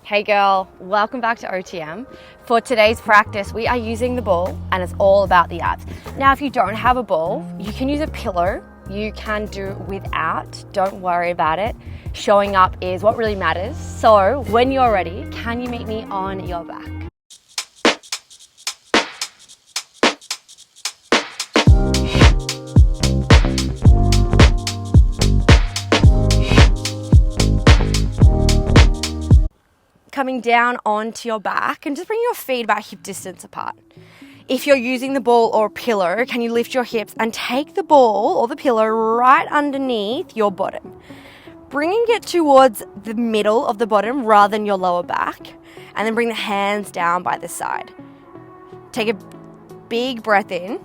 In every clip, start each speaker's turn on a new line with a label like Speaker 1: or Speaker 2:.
Speaker 1: Hey girl, welcome back to OTM. For today's practice, we are using the ball and it's all about the abs. Now, if you don't have a ball, you can use a pillow. You can do it without, don't worry about it. Showing up is what really matters. So when you're ready, can you meet me on your back? Coming down onto your back and just bring your feet about hip distance apart. If you're using the ball or pillow, can you lift your hips and take the ball or the pillow right underneath your bottom, bringing it towards the middle of the bottom rather than your lower back, and then bring the hands down by the side. Take a big breath in.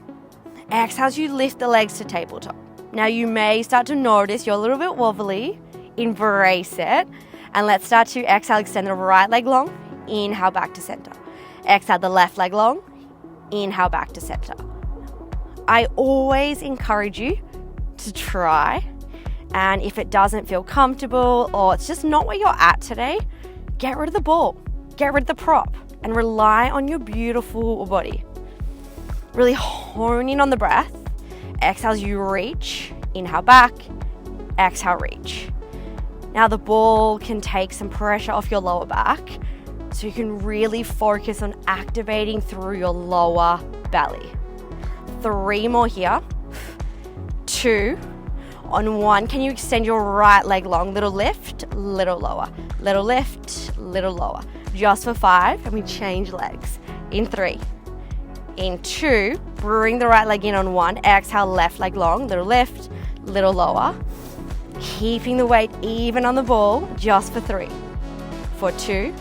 Speaker 1: Exhale as you lift the legs to tabletop. Now you may start to notice you're a little bit wobbly. Embrace it. And let's start to exhale, extend the right leg long, inhale back to center. Exhale the left leg long, inhale back to center. I always encourage you to try, and if it doesn't feel comfortable or it's just not where you're at today, get rid of the ball, get rid of the prop, and rely on your beautiful body. Really hone in on the breath. Exhale as you reach, inhale back, exhale reach. Now the ball can take some pressure off your lower back, so you can really focus on activating through your lower belly. 3 more here. 2. On 1, can you extend your right leg long? Little lift, little lower. Little lift, little lower. Just for 5, and we change legs. In 3. In 2, bring the right leg in on 1. Exhale, left leg long. Little lift, little lower. Keeping the weight even on the ball, just for 3. For 2,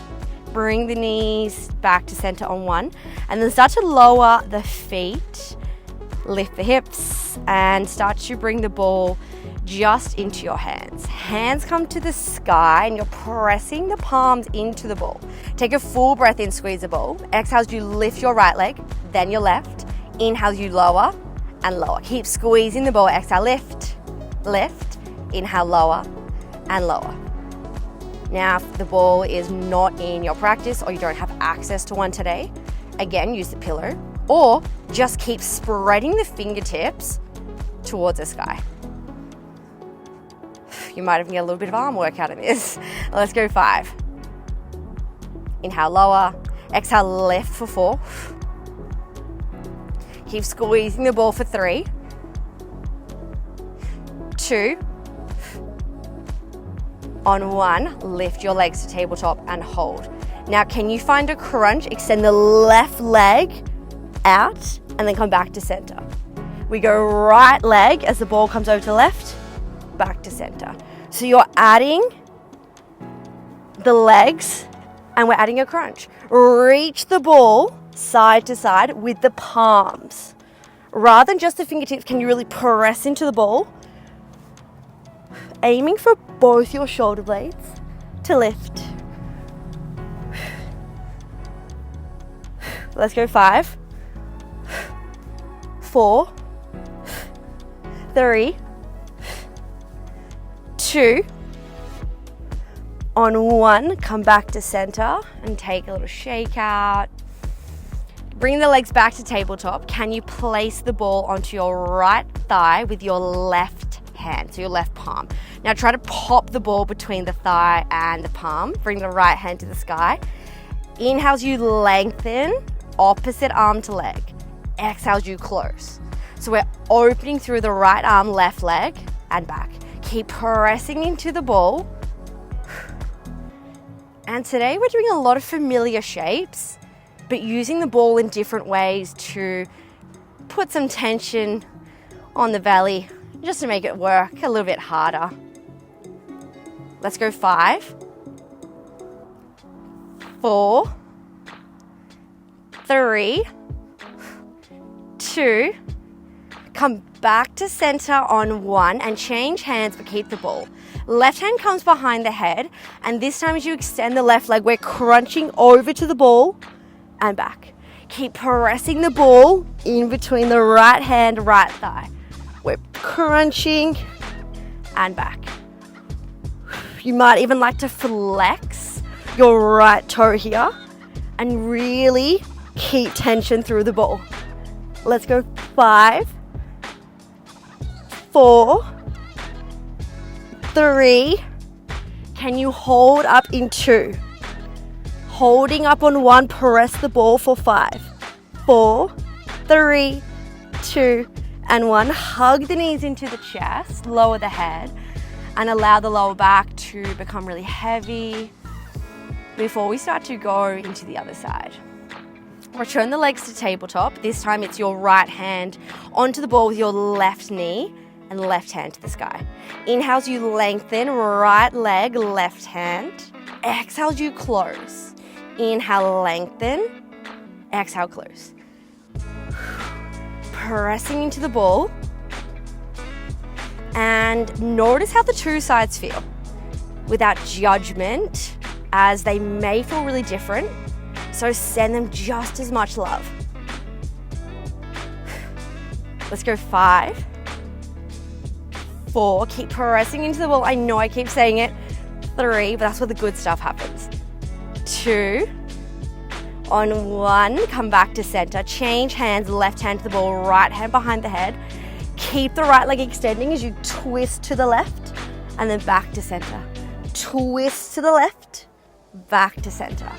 Speaker 1: bring the knees back to center on 1, and then start to lower the feet, lift the hips, and start to bring the ball just into your hands. Hands come to the sky, and you're pressing the palms into the ball. Take a full breath in, squeeze the ball. Exhale as you lift your right leg, then your left. Inhale as you lower and lower. Keep squeezing the ball. Exhale, lift, lift. Inhale, lower and lower. Now, if the ball is not in your practice or you don't have access to one today, again, use the pillow or just keep spreading the fingertips towards the sky. You might even get a little bit of arm work out of this. Let's go 5. Inhale, lower. Exhale, lift for 4. Keep squeezing the ball for 3. 2. On 1, lift your legs to tabletop and hold. Now, can you find a crunch? Extend the left leg out and then come back to center. We go right leg as the ball comes over to left, back to center. So you're adding the legs and we're adding a crunch. Reach the ball side to side with the palms. Rather than just the fingertips, can you really press into the ball? Aiming for both your shoulder blades to lift. Let's go 5, 4, 3, 2. On 1, come back to center and take a little shake out. Bring the legs back to tabletop. Can you place the ball onto your right thigh with your left hand, so your left palm? Now try to pop the ball between the thigh and the palm. Bring the right hand to the sky. Inhale as you lengthen, opposite arm to leg. Exhale as you close. So we're opening through the right arm, left leg, and back. Keep pressing into the ball. And today we're doing a lot of familiar shapes, but using the ball in different ways to put some tension on the belly, just to make it work a little bit harder. Let's go 5, 4, 3, 2, come back to center on 1 and change hands but keep the ball. Left hand comes behind the head, and this time as you extend the left leg, we're crunching over to the ball and back. Keep pressing the ball in between the right hand, right thigh. We're crunching and back. You might even like to flex your right toe here and really keep tension through the ball. Let's go. 5, 4, 3. Can you hold up in 2? Holding up on 1, press the ball for 5, 4, 3, 2, and 1. Hug the knees into the chest, lower the head, and allow the lower back to become really heavy before we start to go into the other side. Return the legs to tabletop. This time it's your right hand onto the ball with your left knee and left hand to the sky. Inhales, you lengthen, right leg, left hand. Exhales, you close. Inhale, lengthen. Exhale, close. Pressing into the ball. And notice how the two sides feel without judgment, as they may feel really different. So send them just as much love. Let's go. 5, 4, keep pressing into the ball. I know I keep saying it. 3, but that's where the good stuff happens. 2, on 1, come back to center. Change hands, left hand to the ball, right hand behind the head. Keep the right leg extending as you twist to the left and then back to center. Twist to the left, back to center.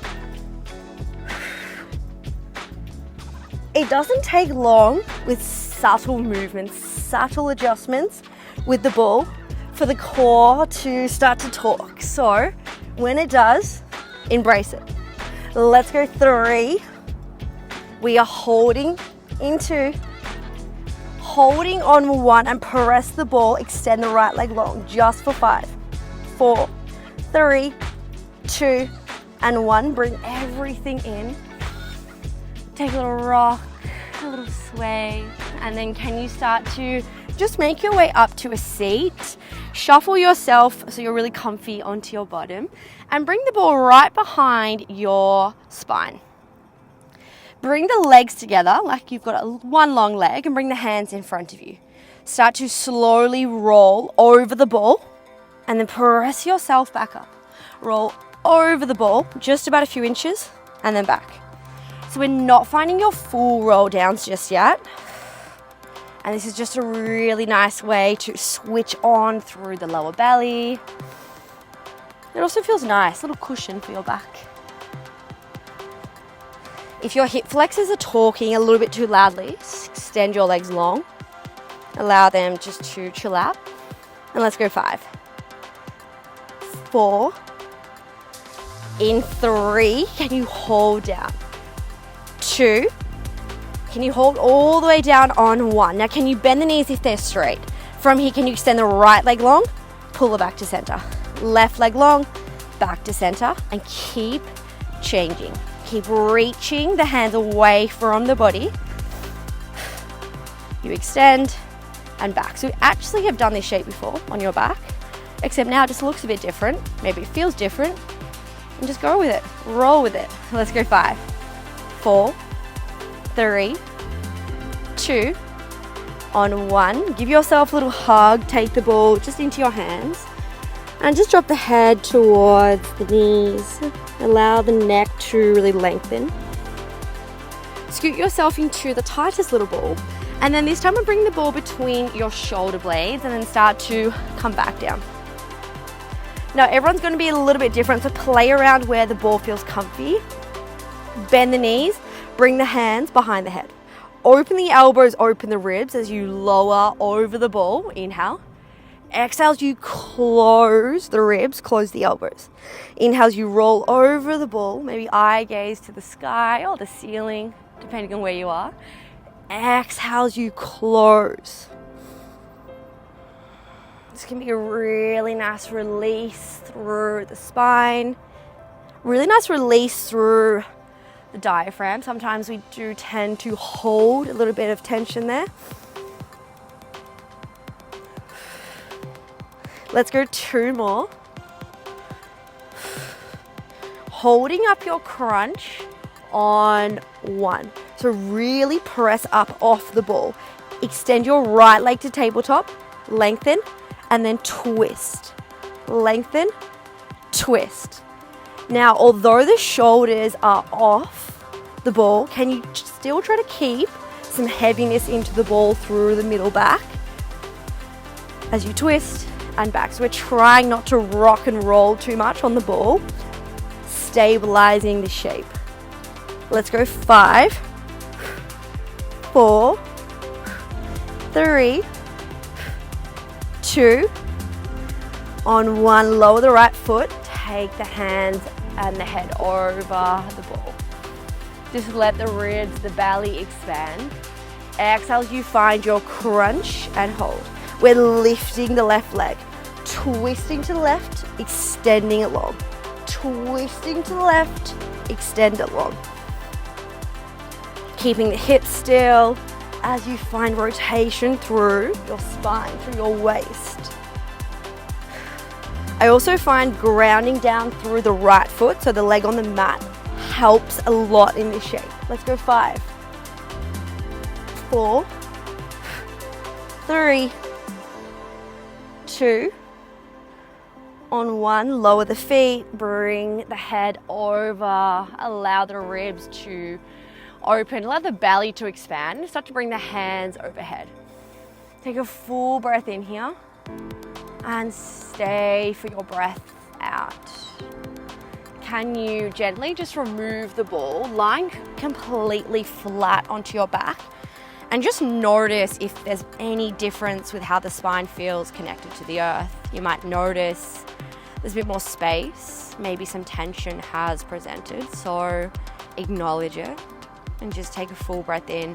Speaker 1: It doesn't take long with subtle movements, subtle adjustments with the ball for the core to start to talk. So when it does, embrace it. Let's go. 3. We are holding in 2, holding on 1 and press the ball, extend the right leg long just for 5, 4, 3, 2, and 1. Bring everything in. Take a little rock, a little sway, and then can you start to just make your way up to a seat? Shuffle yourself so you're really comfy onto your bottom and bring the ball right behind your spine. Bring the legs together like you've got one long leg and bring the hands in front of you. Start to slowly roll over the ball and then press yourself back up. Roll over the ball just about a few inches and then back. So we're not finding your full roll downs just yet. And this is just a really nice way to switch on through the lower belly. It also feels nice, a little cushion for your back. If your hip flexors are talking a little bit too loudly, extend your legs long. Allow them just to chill out. And let's go. 5, 4, in 3, can you hold down? 2, can you hold all the way down on 1? Now can you bend the knees if they're straight? From here, can you extend the right leg long? Pull it back to center. Left leg long, back to center, and keep changing. Keep reaching the hands away from the body. You extend and back. So we actually have done this shape before on your back, except now it just looks a bit different. Maybe it feels different. And just go with it, roll with it. Let's go. 5, 4, 3, 2, on 1. Give yourself a little hug. Take the ball just into your hands and just drop the head towards the knees. Allow the neck to really lengthen. Scoot yourself into the tightest little ball. And then this time we'll bring the ball between your shoulder blades and then start to come back down. Now everyone's going to be a little bit different, so play around where the ball feels comfy. Bend the knees, bring the hands behind the head. Open the elbows, open the ribs as you lower over the ball. Inhale. Exhales, you close the ribs, close the elbows. Inhales, you roll over the ball, maybe eye gaze to the sky or the ceiling, depending on where you are. Exhales, you close. This can be a really nice release through the spine. Really nice release through the diaphragm. Sometimes we do tend to hold a little bit of tension there. Let's go 2 more. Holding up your crunch on 1. So really press up off the ball. Extend your right leg to tabletop, lengthen, and then twist. Lengthen, twist. Now, although the shoulders are off the ball, can you still try to keep some heaviness into the ball through the middle back as you twist and back. So we're trying not to rock and roll too much on the ball, stabilizing the shape. Let's go 5, 4, 3, 2, on 1, lower the right foot, take the hands and the head over the ball. Just let the ribs, the belly expand. Exhale as you find your crunch and hold. We're lifting the left leg, twisting to the left, extending it long. Twisting to the left, extend it long. Keeping the hips still as you find rotation through your spine, through your waist. I also find grounding down through the right foot, so the leg on the mat, helps a lot in this shape. Let's go 5, 4, 3, 2, on 1, lower the feet, bring the head over, allow the ribs to open, allow the belly to expand, start to bring the hands overhead. Take a full breath in here and stay for your breath out. Can you gently just remove the ball, lying completely flat onto your back, and just notice if there's any difference with how the spine feels connected to the earth. You might notice there's a bit more space, maybe some tension has presented, so acknowledge it and just take a full breath in.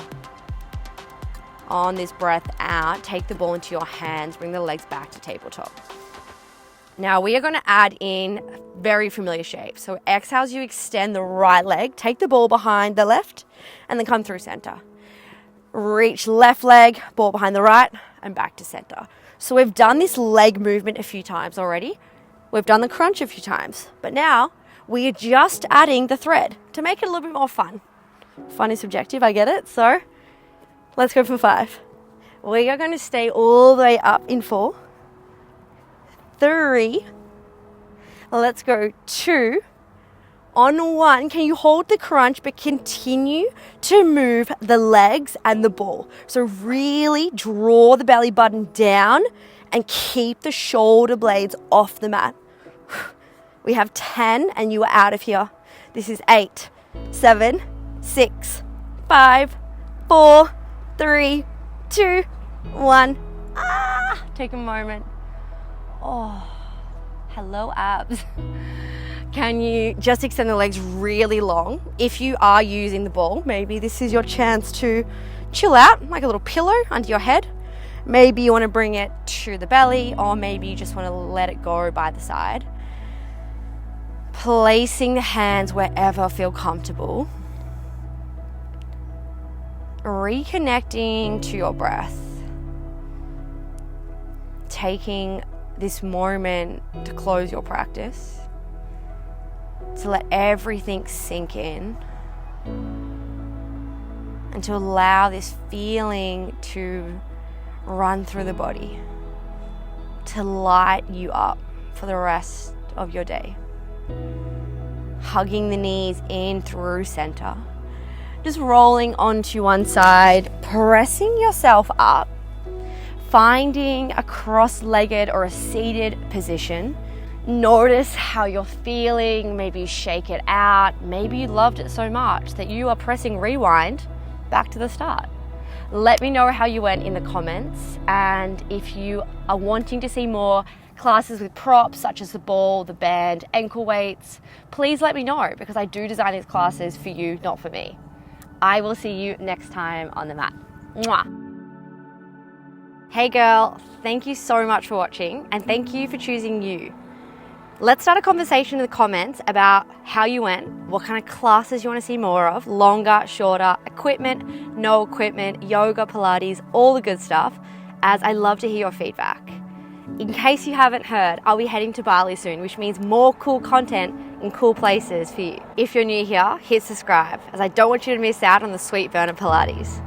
Speaker 1: On this breath out, take the ball into your hands, bring the legs back to tabletop. Now we are going to add in very familiar shape. So exhale as you extend the right leg, take the ball behind the left and then come through center. Reach left leg, ball behind the right and back to center. So we've done this leg movement a few times already. We've done the crunch a few times, but now we are just adding the thread to make it a little bit more fun. Fun is subjective, I get it. So let's go for 5. We are going to stay all the way up in 4, 3, let's go 2, on 1, can you hold the crunch but continue to move the legs and the ball. So really draw the belly button down and keep the shoulder blades off the mat. We have 10 and you are out of here. This is 8, 7, 6, 5, 4, 3, 2, 1. Take a moment. Oh, hello abs. Can you just extend the legs really long? If you are using the ball, maybe this is your chance to chill out, like a little pillow under your head. Maybe you want to bring it to the belly, or maybe you just want to let it go by the side. Placing the hands wherever feel comfortable. Reconnecting to your breath. Taking this moment to close your practice, to let everything sink in, and to allow this feeling to run through the body, to light you up for the rest of your day. Hugging the knees in through center, just rolling onto one side, pressing yourself up, finding a cross-legged or a seated position. Notice how you're feeling, maybe you shake it out, maybe you loved it so much that you are pressing rewind back to the start. Let me know how you went in the comments, and if you are wanting to see more classes with props such as the ball, the band, ankle weights, please let me know, because I do design these classes for you, not for me. I will see you next time on the mat. Mwah. Hey girl, thank you so much for watching, and thank you for choosing you. Let's start a conversation in the comments about how you went, what kind of classes you want to see more of, longer, shorter, equipment, no equipment, yoga, Pilates, all the good stuff, as I love to hear your feedback. In case you haven't heard, I'll be heading to Bali soon, which means more cool content in cool places for you. If you're new here, hit subscribe, as I don't want you to miss out on the sweet burn of Pilates.